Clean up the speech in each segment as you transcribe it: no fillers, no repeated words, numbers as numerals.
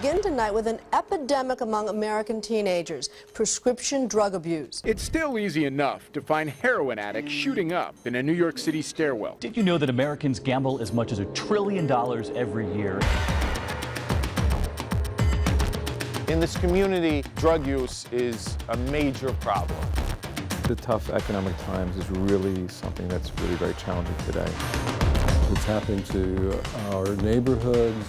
begin tonight with an epidemic among American teenagers, prescription drug abuse. It's still easy enough to find heroin addicts shooting up in a New York City stairwell. Did you know that Americans gamble as much as $1 trillion every year? In this community, drug use is a major problem. The tough economic times is really something that's really very challenging today. It's happening to our neighborhoods,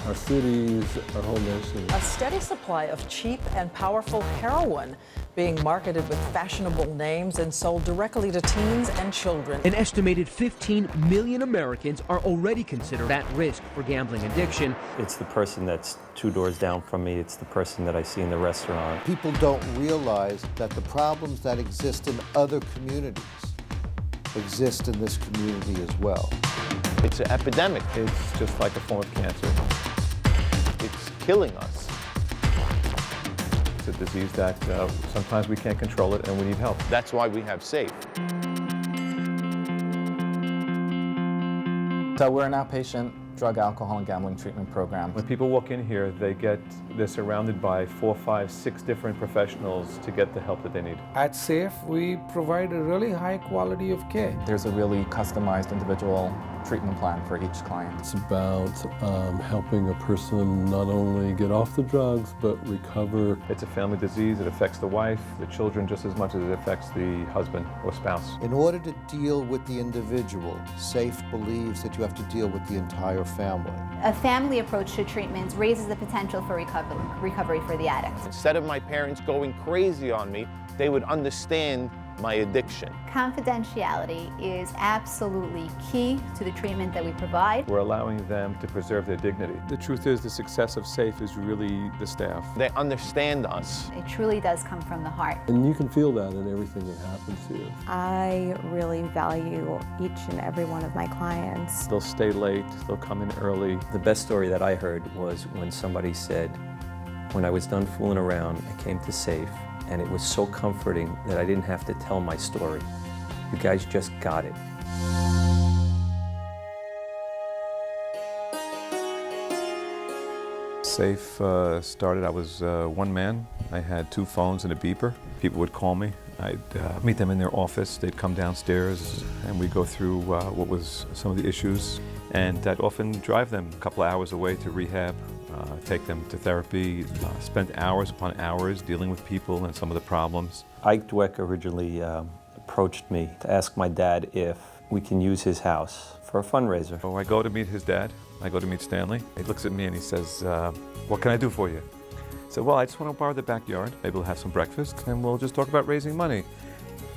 our cities, our whole nation. A steady supply of cheap and powerful heroin being marketed with fashionable names and sold directly to teens and children. An estimated 15 million Americans are already considered at risk for gambling addiction. It's the person that's 2 doors down from me. It's the person that I see in the restaurant. People don't realize that the problems that exist in other communities exist in this community as well. It's an epidemic. It's just like a form of cancer. It's killing us. It's a disease that sometimes we can't control it and we need help. That's why we have SAFE. So we're an outpatient drug, alcohol, and gambling treatment program. When people walk in here, they're surrounded by 4, 5, 6 different professionals to get the help that they need. At SAFE, we provide a really high quality of care. There's a really customized individual treatment plan for each client. It's about helping a person not only get off the drugs, but recover. It's a family disease. It affects the wife, the children, just as much as it affects the husband or spouse. In order to deal with the individual, SAFE believes that you have to deal with the entire family. A family approach to treatments raises the potential for recovery for the addict. Instead of my parents going crazy on me, they would understand my addiction. Confidentiality is absolutely key to the treatment that we provide. We're allowing them to preserve their dignity. The truth is, the success of SAFE is really the staff. They understand us. It truly does come from the heart. And you can feel that in everything that happens to you. I really value each and every one of my clients. They'll stay late, they'll come in early. The best story that I heard was when somebody said, when I was done fooling around, I came to SAFE, and it was so comforting that I didn't have to tell my story. You guys just got it. SAFE started, I was one man. I had 2 phones and a beeper. People would call me. I'd meet them in their office. They'd come downstairs and we'd go through what was some of the issues. And I'd often drive them a couple of hours away to rehab, take them to therapy, spent hours upon hours dealing with people and some of the problems. Ike Dweck originally approached me to ask my dad if we can use his house for a fundraiser. So I go to meet his dad. I go to meet Stanley. He looks at me and he says, what can I do for you? I said, well, I just want to borrow the backyard. Maybe we'll have some breakfast and we'll just talk about raising money.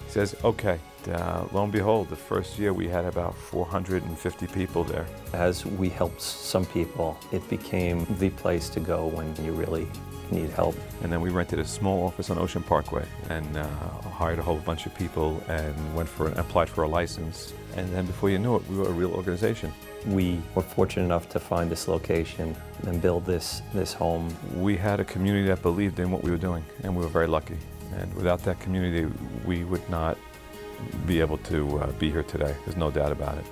He says, okay. Lo and behold, the first year we had about 450 people there. As we helped some people, it became the place to go when you really need help. And then we rented a small office on Ocean Parkway and hired a whole bunch of people and applied for a license. And then before you knew it, we were a real organization. We were fortunate enough to find this location and build this home. We had a community that believed in what we were doing, and we were very lucky. And without that community, we would not be able to be here today. There's no doubt about it.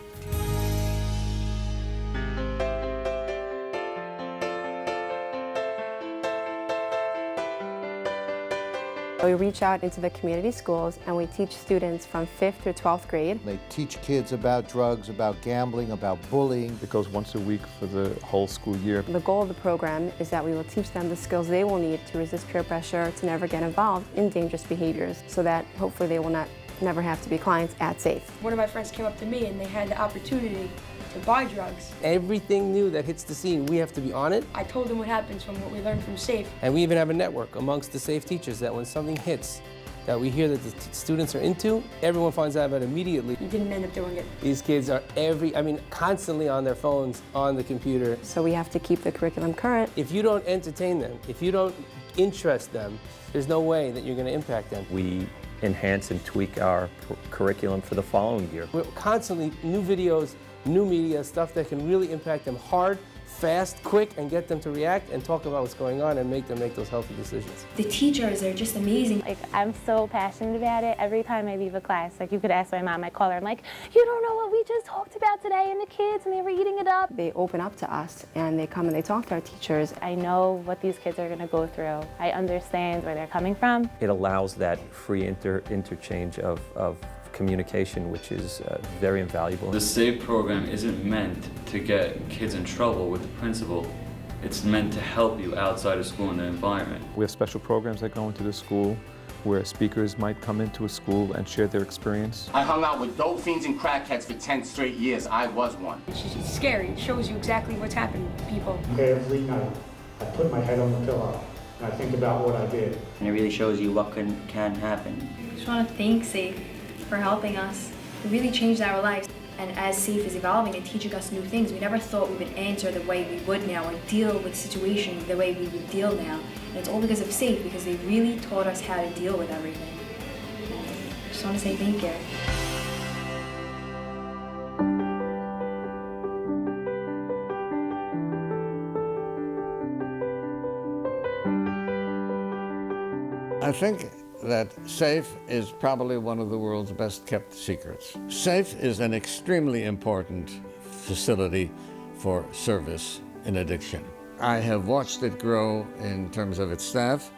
We reach out into the community schools and we teach students from 5th through 12th grade. They teach kids about drugs, about gambling, about bullying. It goes once a week for the whole school year. The goal of the program is that we will teach them the skills they will need to resist peer pressure, to never get involved in dangerous behaviors, so that hopefully they will never have to be clients at SAFE. One of my friends came up to me and they had the opportunity to buy drugs. Everything new that hits the scene, we have to be on it. I told them what happens from what we learned from SAFE. And we even have a network amongst the SAFE teachers that when something hits that we hear that the students are into, everyone finds out about it immediately. You didn't end up doing it. These kids are constantly on their phones, on the computer. So we have to keep the curriculum current. If you don't entertain them, if you don't interest them, there's no way that you're going to impact them. We enhance and tweak our curriculum for the following year. We're constantly new videos, new media, stuff that can really impact them hard, fast, quick, and get them to react and talk about what's going on and make them make those healthy decisions. The teachers are just amazing. Like, I'm so passionate about it. Every time I leave a class, like, you could ask my mom, I call her, I'm like, you don't know what we just talked about today, and the kids, and they were eating it up. They open up to us, and they come and they talk to our teachers. I know what these kids are going to go through. I understand where they're coming from. It allows that free interchange of communication, which is very invaluable. The SAVE program isn't meant to get kids in trouble with the principal. It's meant to help you outside of school in the environment. We have special programs that go into the school where speakers might come into a school and share their experience. I hung out with dope fiends and crackheads for 10 straight years. I was one. It's scary. It shows you exactly what's happened to people. Every night, I put my head on the pillow and I think about what I did. And it really shows you what can happen. I just want to thank SAFE for helping us. It really changed our lives. And as SAFE is evolving and teaching us new things, we never thought we would answer the way we would now or deal with situations the way we would deal now. And it's all because of SAFE, because they really taught us how to deal with everything. And I just want to say thank you. I think that SAFE is probably one of the world's best kept secrets. SAFE is an extremely important facility for service in addiction. I have watched it grow in terms of its staff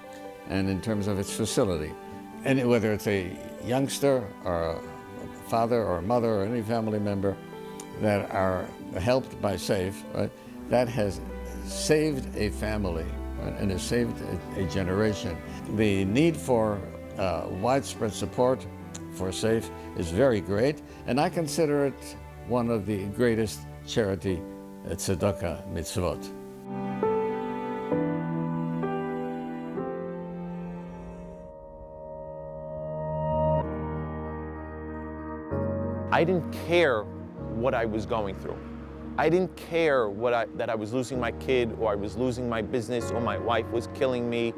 and in terms of its facility. And whether it's a youngster or a father or a mother or any family member that are helped by SAFE, right, that has saved a family, right, and has saved a generation. The need for widespread support for SAFE is very great, and I consider it one of the greatest charity tzedakah mitzvot. I didn't care what I was going through. I didn't care that I was losing my kid, or I was losing my business, or my wife was killing me.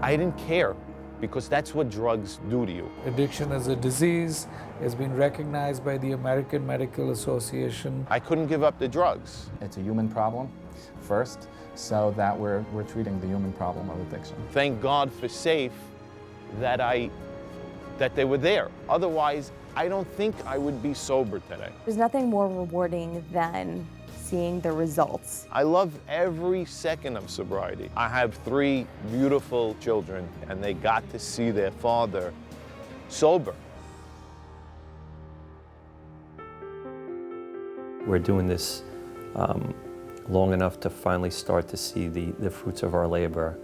I didn't care, because that's what drugs do to you. Addiction as a disease has been recognized by the American Medical Association. I couldn't give up the drugs. It's a human problem first, so that we're treating the human problem of addiction. Thank God for SAFE that they were there. Otherwise, I don't think I would be sober today. There's nothing more rewarding than seeing the results. I love every second of sobriety. I have 3 beautiful children, and they got to see their father sober. We're doing this long enough to finally start to see the fruits of our labor,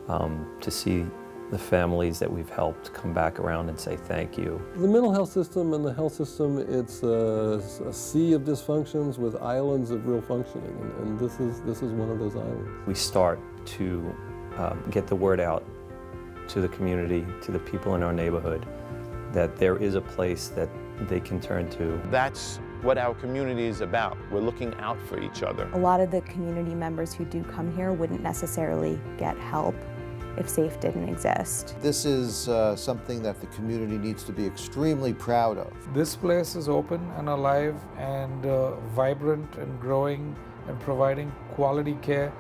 to see the families that we've helped come back around and say thank you. The mental health system and the health system, it's a sea of dysfunctions with islands of real functioning, and this is one of those islands. We start to get the word out to the community, to the people in our neighborhood, that there is a place that they can turn to. That's what our community is about. We're looking out for each other. A lot of the community members who do come here wouldn't necessarily get help if SAFE didn't exist. This is something that the community needs to be extremely proud of. This place is open and alive and vibrant and growing and providing quality care,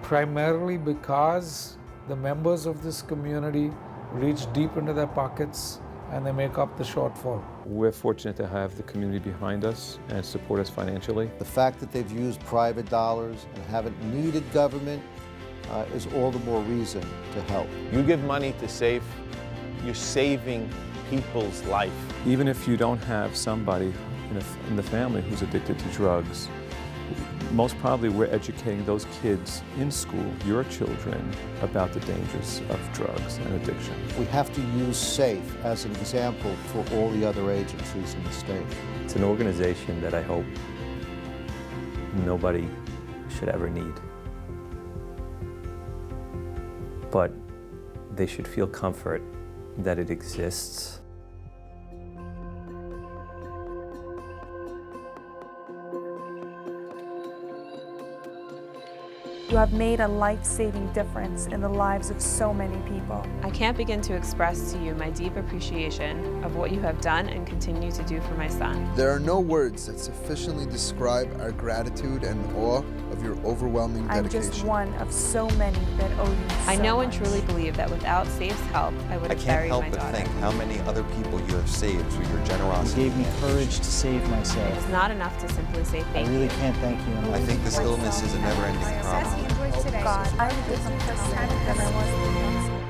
primarily because the members of this community reach deep into their pockets and they make up the shortfall. We're fortunate to have the community behind us and support us financially. The fact that they've used private dollars and haven't needed government is all the more reason to help. You give money to SAFE, you're saving people's life. Even if you don't have somebody in the family who's addicted to drugs, most probably we're educating those kids in school, your children, about the dangers of drugs and addiction. We have to use SAFE as an example for all the other agencies in the state. It's an organization that I hope nobody should ever need. But they should feel comfort that it exists. You have made a life-saving difference in the lives of so many people. I can't begin to express to you my deep appreciation of what you have done and continue to do for my son. There are no words that sufficiently describe our gratitude and awe of your overwhelming I'm dedication. just one of so many that owe you so I know and much. truly believe that without Safe's help, I would I have can't buried help my but daughter. think how many other people you have saved through your generosity. You gave me courage to save myself. It's not enough to simply say I thank really you. can't thank you enough. I think this illness is a never-ending problem. God, I am a different person than I was.